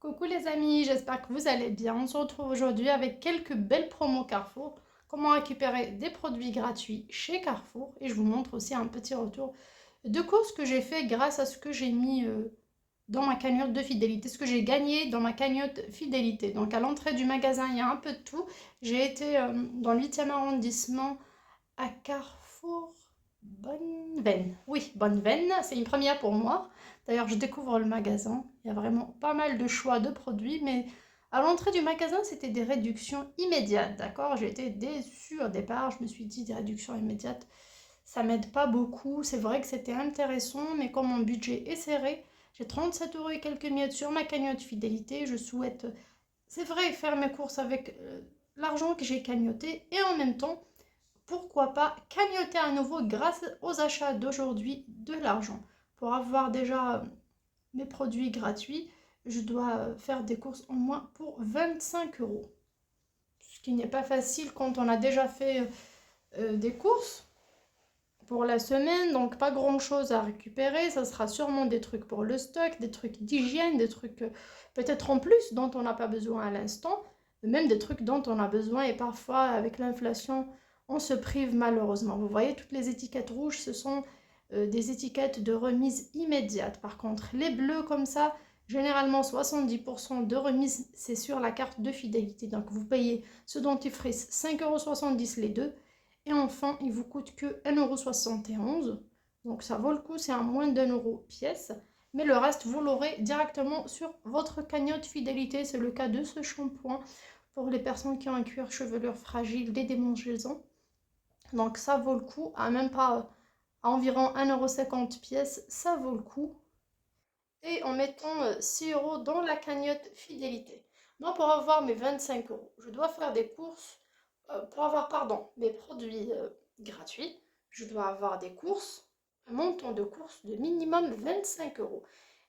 Coucou les amis, j'espère que vous allez bien. On se retrouve aujourd'hui avec quelques belles promos Carrefour. Comment récupérer des produits gratuits chez Carrefour. Et je vous montre aussi un petit retour de courses que j'ai fait grâce à ce que j'ai mis dans ma cagnotte de fidélité. Ce que j'ai gagné dans ma cagnotte fidélité. Donc à l'entrée du magasin, il y a un peu de tout. J'ai été dans le 8e arrondissement à Carrefour Bonne-Veine. Oui, Bonne-Veine, c'est une première pour moi. D'ailleurs, je découvre le magasin. Il y a vraiment pas mal de choix de produits, mais à l'entrée du magasin, c'était des réductions immédiates, d'accord? J'ai été déçue au départ. Je me suis dit, des réductions immédiates, ça m'aide pas beaucoup. C'est vrai que c'était intéressant, mais comme mon budget est serré, j'ai 37 euros et quelques miettes sur ma cagnotte fidélité. Je souhaite, c'est vrai, faire mes courses avec l'argent que j'ai cagnoté et en même temps, pourquoi pas cagnoter à nouveau grâce aux achats d'aujourd'hui de l'argent. Pour avoir déjà mes produits gratuits, je dois faire des courses au moins pour 25 euros. Ce qui n'est pas facile quand on a déjà fait des courses pour la semaine, donc pas grand chose à récupérer. Ça sera sûrement des trucs pour le stock, des trucs d'hygiène, des trucs peut-être en plus dont on n'a pas besoin à l'instant, même des trucs dont on a besoin et parfois avec l'inflation on se prive malheureusement. Vous voyez, toutes les étiquettes rouges, ce sont des étiquettes de remise immédiate. Par contre, les bleus comme ça, généralement 70% de remise, c'est sur la carte de fidélité. Donc vous payez ce dentifrice 5,70 € les deux. Et enfin, il vous coûte que 1,71 €. Donc ça vaut le coup, c'est à moins d'1 € pièce. Mais le reste, vous l'aurez directement sur votre cagnotte fidélité. C'est le cas de ce shampoing pour les personnes qui ont un cuir chevelure fragile, des démangeaisons. Donc ça vaut le coup, à même pas à environ 1,50 € pièce, ça vaut le coup. Et en mettant 6 € dans la cagnotte fidélité. Moi, pour avoir mes 25 euros, je dois faire des courses, pour avoir, pardon, mes produits gratuits, je dois avoir des courses, un montant de courses de minimum 25 euros.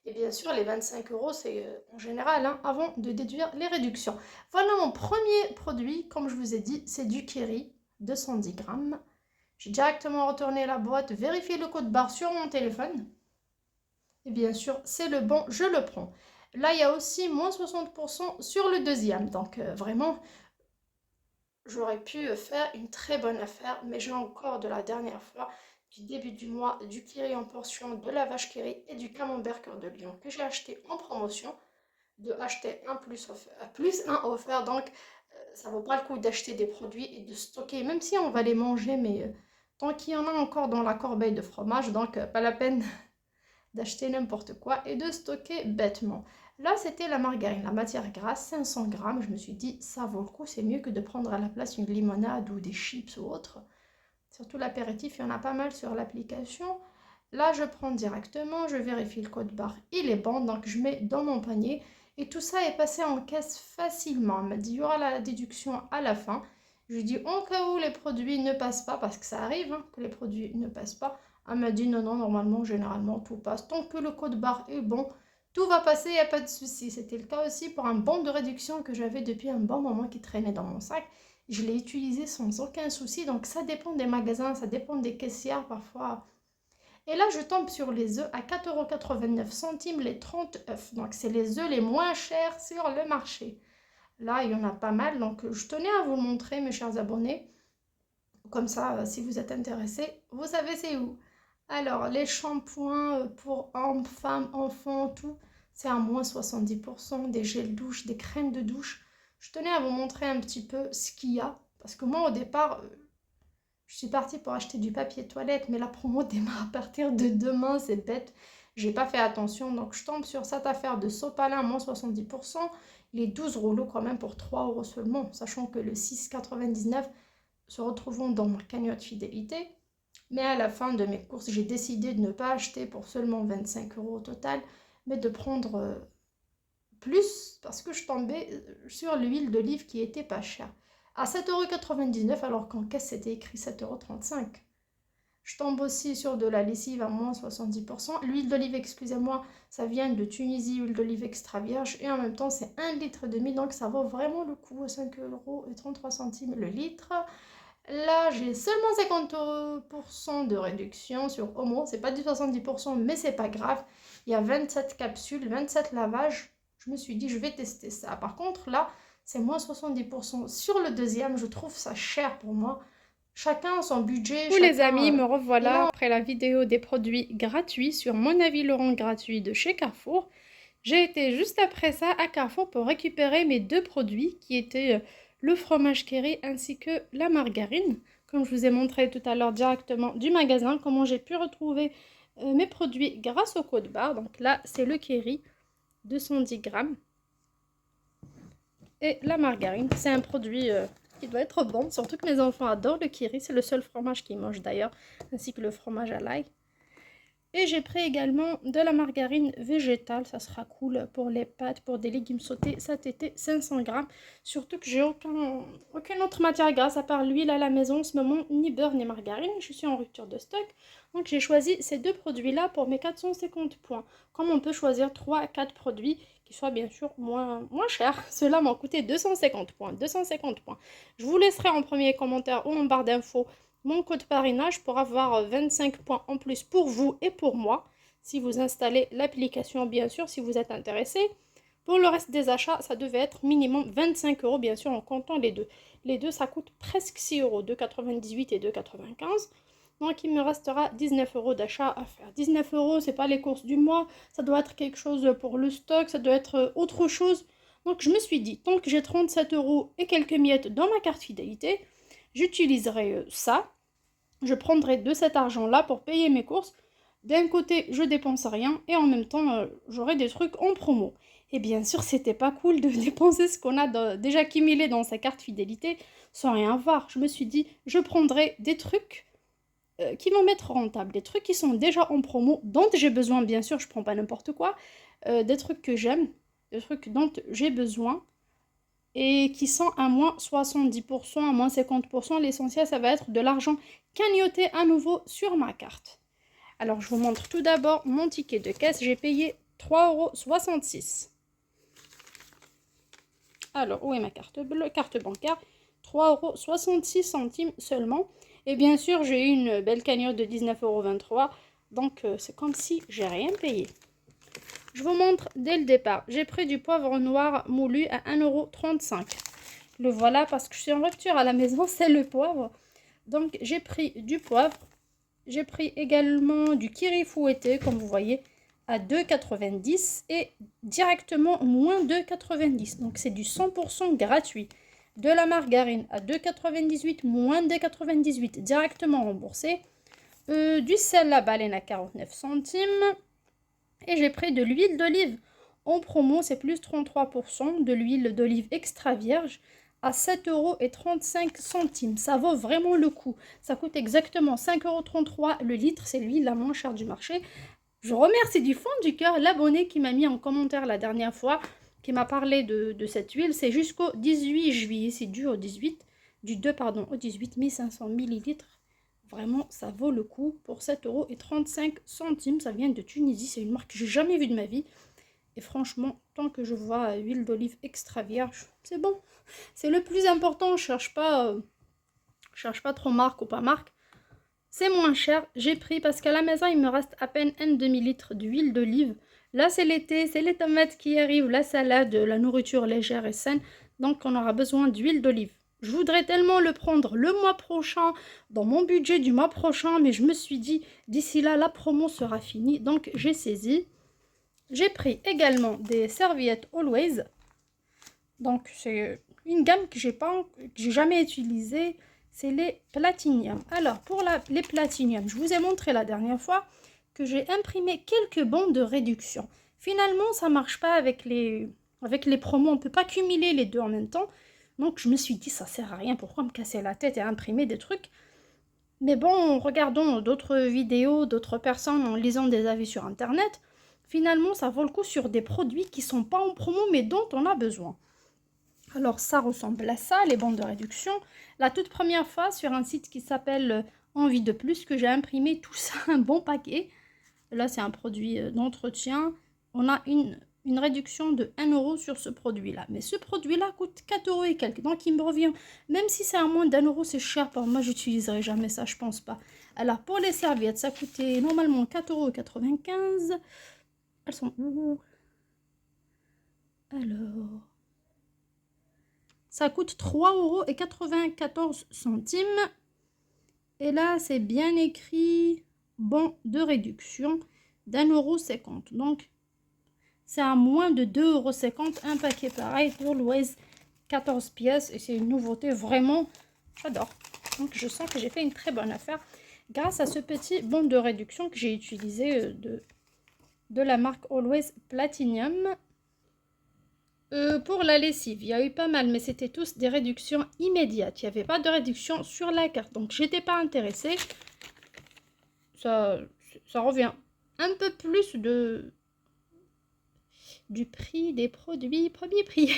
Et bien sûr, les 25 euros, c'est en général, hein, avant de déduire les réductions. Voilà mon premier produit, comme je vous ai dit, c'est du Keri, 210 grammes. J'ai directement retourné la boîte, vérifié le code barre sur mon téléphone. Et bien sûr, c'est le bon, je le prends. Là, il y a aussi moins 60% sur le deuxième. Donc, vraiment, j'aurais pu faire une très bonne affaire. Mais j'ai encore de la dernière fois, du début du mois, du Kiri en portion, de la vache Kiri et du camembert cœur de lion que j'ai acheté en promotion. De acheter un plus un offert. Donc, ça vaut pas le coup d'acheter des produits et de stocker, même si on va les manger, mais tant qu'il y en a encore dans la corbeille de fromage, donc pas la peine d'acheter n'importe quoi et de stocker bêtement. Là, c'était la margarine, la matière grasse, 500 grammes. Je me suis dit, ça vaut le coup, c'est mieux que de prendre à la place une limonade ou des chips ou autre. Surtout l'apéritif, il y en a pas mal sur l'application. Là, je prends directement, je vérifie le code barre, il est bon, donc je mets dans mon panier. Et tout ça est passé en caisse facilement. Elle m'a dit, il y aura la déduction à la fin. Je lui dis, en cas où les produits ne passent pas, parce que ça arrive hein, que les produits ne passent pas, elle m'a dit, non, non, normalement, généralement, tout passe. Tant que le code barre est bon, tout va passer, il n'y a pas de souci. C'était le cas aussi pour un bon de réduction que j'avais depuis un bon moment qui traînait dans mon sac. Je l'ai utilisé sans aucun souci. Donc, ça dépend des magasins, ça dépend des caissières parfois. Et là, je tombe sur les œufs à 4,89 € les 30 œufs. Donc, c'est les œufs les moins chers sur le marché. Là, il y en a pas mal. Donc, je tenais à vous le montrer, mes chers abonnés. Comme ça, si vous êtes intéressés, vous savez c'est où. Alors, les shampoings pour hommes, femmes, enfants, tout, c'est à moins 70%. Des gels douche, des crèmes de douche. Je tenais à vous montrer un petit peu ce qu'il y a. Parce que moi, au départ, je suis partie pour acheter du papier toilette, mais la promo démarre à partir de demain, c'est bête. J'ai pas fait attention, donc je tombe sur cette affaire de sopalin, moins 70%. Les 12 rouleaux quand même pour 3 € seulement, sachant que le 6,99 se retrouvent dans ma cagnotte fidélité. Mais à la fin de mes courses, j'ai décidé de ne pas acheter pour seulement 25 € au total, mais de prendre plus parce que je tombais sur l'huile d'olive qui était pas chère. À 7,99 € alors qu'en caisse c'était écrit 7,35 €. Je tombe aussi sur de la lessive à moins 70%. L'huile d'olive, excusez-moi, ça vient de Tunisie, huile d'olive extra vierge. Et en même temps, c'est 1,5 litre, donc ça vaut vraiment le coup, 5,33 € le litre. Là, j'ai seulement 50% de réduction sur Omo. C'est pas du 70%, mais c'est pas grave. Il y a 27 capsules, 27 lavages. Je me suis dit, je vais tester ça. Par contre, là, c'est moins 70% sur le deuxième. Je trouve ça cher pour moi. Chacun son budget, Coucou les amis, chacun... me Et revoilà là, après la vidéo des produits gratuits sur mon avis Laurent gratuit de chez Carrefour. J'ai été juste après ça à Carrefour pour récupérer mes deux produits qui étaient le fromage Kerry ainsi que la margarine. Comme je vous ai montré tout à l'heure directement du magasin, comment j'ai pu retrouver mes produits grâce au code barre. Donc là, c'est le Kerry, 210 grammes. Et la margarine, c'est un produit qui doit être bon, surtout que mes enfants adorent le Kerry. C'est le seul fromage qu'ils mangent d'ailleurs, ainsi que le fromage à l'ail. Et j'ai pris également de la margarine végétale, ça sera cool pour les pâtes, pour des légumes sautés cet été, 500 grammes. Surtout que j'ai aucune autre matière grasse à part l'huile à la maison en ce moment, ni beurre ni margarine, je suis en rupture de stock. Donc j'ai choisi ces deux produits-là pour mes 450 points. Comme on peut choisir 3 à 4 produits qui soient bien sûr moins chers, ceux-là m'ont coûté 250 points, 250 points. Je vous laisserai en premier commentaire ou en barre d'infos mon code parrainage pour avoir 25 points en plus pour vous et pour moi, si vous installez l'application, bien sûr, si vous êtes intéressé. Pour le reste des achats, ça devait être minimum 25 euros, bien sûr, en comptant les deux. Les deux, ça coûte presque 6 euros, 2,98 et 2,95. Donc, il me restera 19 euros d'achat à faire. 19 euros, c'est pas les courses du mois, ça doit être quelque chose pour le stock, ça doit être autre chose. Donc, je me suis dit, tant que j'ai 37 euros et quelques miettes dans ma carte fidélité, j'utiliserai ça. Je prendrai de cet argent-là pour payer mes courses. D'un côté, je dépense rien et en même temps, j'aurai des trucs en promo. Et bien sûr, c'était pas cool de dépenser ce qu'on a déjà accumulé dans sa carte fidélité sans rien voir. Je me suis dit, je prendrai des trucs qui vont m'être rentables, des trucs qui sont déjà en promo, dont j'ai besoin, bien sûr, je prends pas n'importe quoi, des trucs que j'aime, des trucs dont j'ai besoin et qui sont à moins 70%, à moins 50%. L'essentiel, ça va être de l'argent cagnoté à nouveau sur ma carte. Alors, je vous montre tout d'abord mon ticket de caisse. J'ai payé 3,66 €. Alors, où est ma carte bleue? Carte bancaire, 3,66 € seulement. Et bien sûr, j'ai eu une belle cagnotte de 19,23 €. Donc, c'est comme si j'ai rien payé. Je vous montre dès le départ. J'ai pris du poivre noir moulu à 1,35 €. Le voilà parce que je suis en rupture à la maison, c'est le poivre. Donc j'ai pris du poivre. J'ai pris également du curry fouetté, comme vous voyez, à 2,90 € et directement moins 2,90 €. Donc c'est du 100% gratuit. De la margarine à 2,98 €, moins 2,98 €, directement remboursé. Du sel à baleine à 49 centimes. Et j'ai pris de l'huile d'olive en promo, c'est plus 33%, de l'huile d'olive extra vierge à 7,35 €. Ça vaut vraiment le coup. Ça coûte exactement 5,33 € le litre, c'est l'huile la moins chère du marché. Je remercie du fond du cœur l'abonné qui m'a mis en commentaire la dernière fois, qui m'a parlé de cette huile. C'est jusqu'au 18 juillet, c'est dû au 18, du 2 pardon, au 18 500 millilitres. Vraiment, ça vaut le coup pour 7,35 €. Ça vient de Tunisie, c'est une marque que j'ai jamais vue de ma vie. Et franchement, tant que je vois huile d'olive extra vierge, c'est bon. C'est le plus important, je cherche pas trop marque ou pas marque. C'est moins cher, j'ai pris parce qu'à la maison, il me reste à peine un demi-litre d'huile d'olive. Là, c'est l'été, c'est les tomates qui arrivent, la salade, la nourriture légère et saine. Donc, on aura besoin d'huile d'olive. Je voudrais tellement le prendre le mois prochain, dans mon budget du mois prochain, mais je me suis dit, d'ici là, la promo sera finie. Donc, j'ai saisi. J'ai pris également des serviettes Always. Donc, c'est une gamme que j'ai jamais utilisée. C'est les Platinium. Alors, pour les Platinium, je vous ai montré la dernière fois que j'ai imprimé quelques bons de réduction. Finalement, ça ne marche pas avec les promos. On ne peut pas cumuler les deux en même temps. Donc, je me suis dit, ça sert à rien. Pourquoi me casser la tête et imprimer des trucs? Mais bon, regardons d'autres vidéos, d'autres personnes, en lisant des avis sur Internet. Finalement, ça vaut le coup sur des produits qui ne sont pas en promo, mais dont on a besoin. Alors, ça ressemble à ça, les bons de réduction. La toute première fois, sur un site qui s'appelle Envie de plus, que j'ai imprimé tout ça, un bon paquet. Là, c'est un produit d'entretien. On a une réduction de 1 € sur ce produit-là. Mais ce produit-là coûte 4 € et quelques. Donc, il me revient, même si c'est à moins d'1 €, c'est cher. Pour moi, j'utiliserai jamais ça, je pense pas. Alors, pour les serviettes, ça coûtait normalement 4,95 €. Elles sont où? Alors, ça coûte 3,94 €. Et là, c'est bien écrit bon de réduction d'1,50 €. Donc, c'est à moins de 2,50 € un paquet pareil pour Always 14 pièces. Et c'est une nouveauté vraiment, j'adore. Donc, je sens que j'ai fait une très bonne affaire grâce à ce petit bon de réduction que j'ai utilisé de la marque Always Platinum. Pour la lessive, il y a eu pas mal, mais c'était tous des réductions immédiates. Il n'y avait pas de réduction sur la carte, donc j'étais pas intéressée. Ça revient un peu plus du prix des produits premier prix.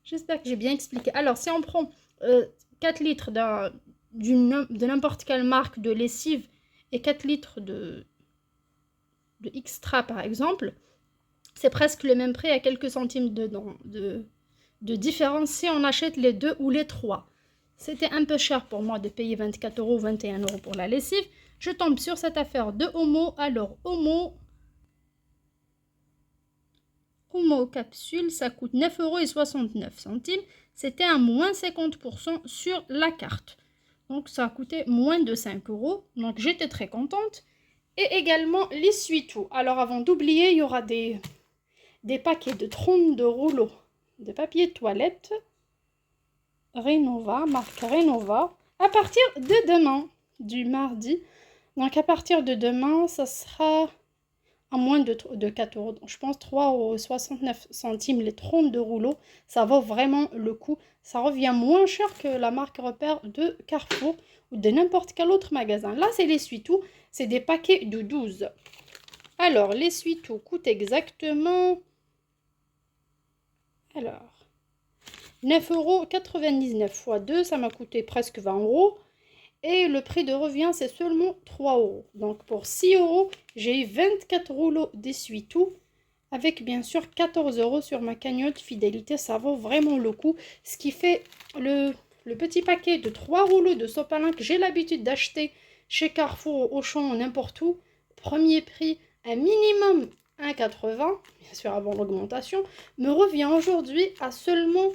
J'espère que j'ai bien expliqué. Alors, si on prend 4 litres de n'importe quelle marque de lessive et 4 litres de extra par exemple, c'est presque le même prix à quelques centimes de différence si on achète les 2 ou les 3. C'était un peu cher pour moi de payer 24 € ou 21 € pour la lessive. Je tombe sur cette affaire de Omo. Alors, Omo capsule, ça coûte 9,69 €. C'était à moins 50% sur la carte. Donc, ça a coûté moins de 5 €. Donc, j'étais très contente. Et également, l'essuie-tout. Alors, avant d'oublier, il y aura des paquets de 32 rouleaux de papier toilette Renova, marque Renova, à partir de demain, du mardi. Donc, à partir de demain, ça sera à moins de 4 €. Donc, je pense 3,69 € les 32 rouleaux. Ça vaut vraiment le coup. Ça revient moins cher que la marque Repère de Carrefour ou de n'importe quel autre magasin. Là, c'est l'essuie-tout. C'est des paquets de 12. Alors, l'essuie-tout coûte exactement... Alors, 9,99 € x 2, ça m'a coûté presque 20 €. Et le prix de revient, c'est seulement 3 €. Donc, pour 6 €, j'ai eu 24 rouleaux d'essuie-tout. Avec, bien sûr, 14 € sur ma cagnotte fidélité. Ça vaut vraiment le coup. Ce qui fait le petit paquet de 3 rouleaux de sopalin que j'ai l'habitude d'acheter chez Carrefour, Auchan, n'importe où. Premier prix, un minimum 1,80 €, bien sûr avant l'augmentation, me revient aujourd'hui à seulement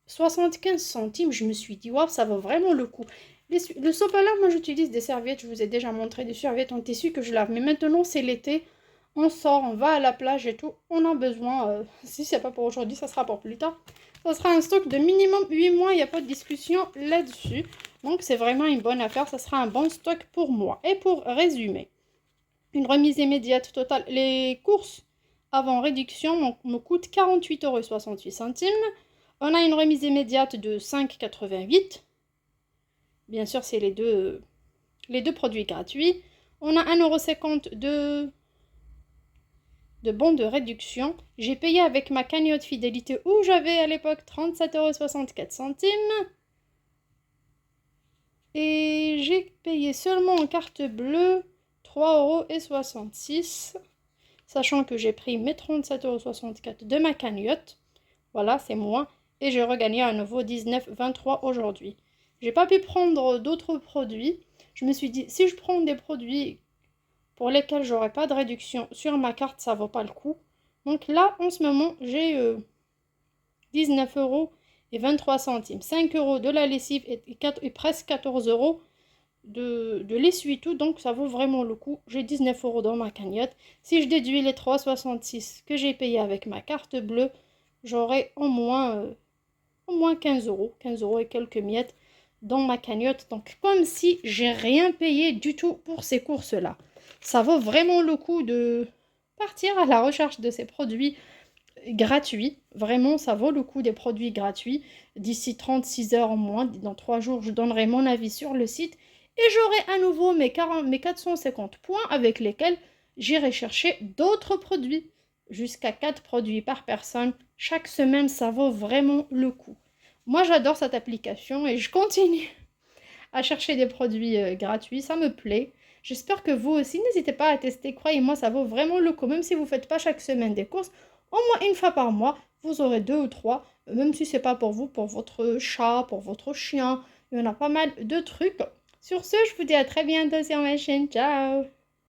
75 centimes. Je me suis dit, waouh, ça vaut vraiment le coup. Le sopalin, moi j'utilise des serviettes, je vous ai déjà montré des serviettes en tissu que je lave. Mais maintenant c'est l'été, on sort, on va à la plage et tout, on a besoin, si c'est pas pour aujourd'hui, ça sera pour plus tard. Ça sera un stock de minimum 8 mois, il n'y a pas de discussion là-dessus. Donc c'est vraiment une bonne affaire, ça sera un bon stock pour moi. Et pour résumer, une remise immédiate totale. Les courses avant réduction me coûtent 48,68 €. On a une remise immédiate de 5,88 €. Bien sûr, c'est les deux produits gratuits. On a 1,50 € de bons de réduction. J'ai payé avec ma cagnotte fidélité où j'avais à l'époque 37,64 €. Et j'ai payé seulement en carte bleue 3,66 €, sachant que j'ai pris mes 37,64 € de ma cagnotte. Voilà, c'est moins. Et j'ai regagné à nouveau 19,23 € aujourd'hui. J'ai pas pu prendre d'autres produits. Je me suis dit, si je prends des produits pour lesquels j'aurai pas de réduction sur ma carte, ça vaut pas le coup. Donc là, en ce moment, j'ai 19,23 €. 5 € de la lessive et presque 14 € de l'essuie-tout. Donc ça vaut vraiment le coup. J'ai 19 € dans ma cagnotte. Si je déduis les 3,66 € que j'ai payé avec ma carte bleue, j'aurai au moins 15 €. 15 € et quelques miettes dans ma cagnotte. Donc comme si j'ai rien payé du tout pour ces courses-là. Ça vaut vraiment le coup de partir à la recherche de ces produits gratuits. Vraiment, ça vaut le coup des produits gratuits. D'ici 36 heures au moins, dans 3 jours, je donnerai mon avis sur le site. Et j'aurai à nouveau mes 450 points avec lesquels j'irai chercher d'autres produits. Jusqu'à 4 produits par personne. Chaque semaine, ça vaut vraiment le coup. Moi, j'adore cette application et je continue à chercher des produits gratuits. Ça me plaît. J'espère que vous aussi, n'hésitez pas à tester. Croyez-moi, ça vaut vraiment le coup. Même si vous ne faites pas chaque semaine des courses, au moins une fois par mois, vous aurez 2 ou 3. Même si ce n'est pas pour vous, pour votre chat, pour votre chien. Il y en a pas mal de trucs. Sur ce, je vous dis à très bientôt sur ma chaîne. Ciao!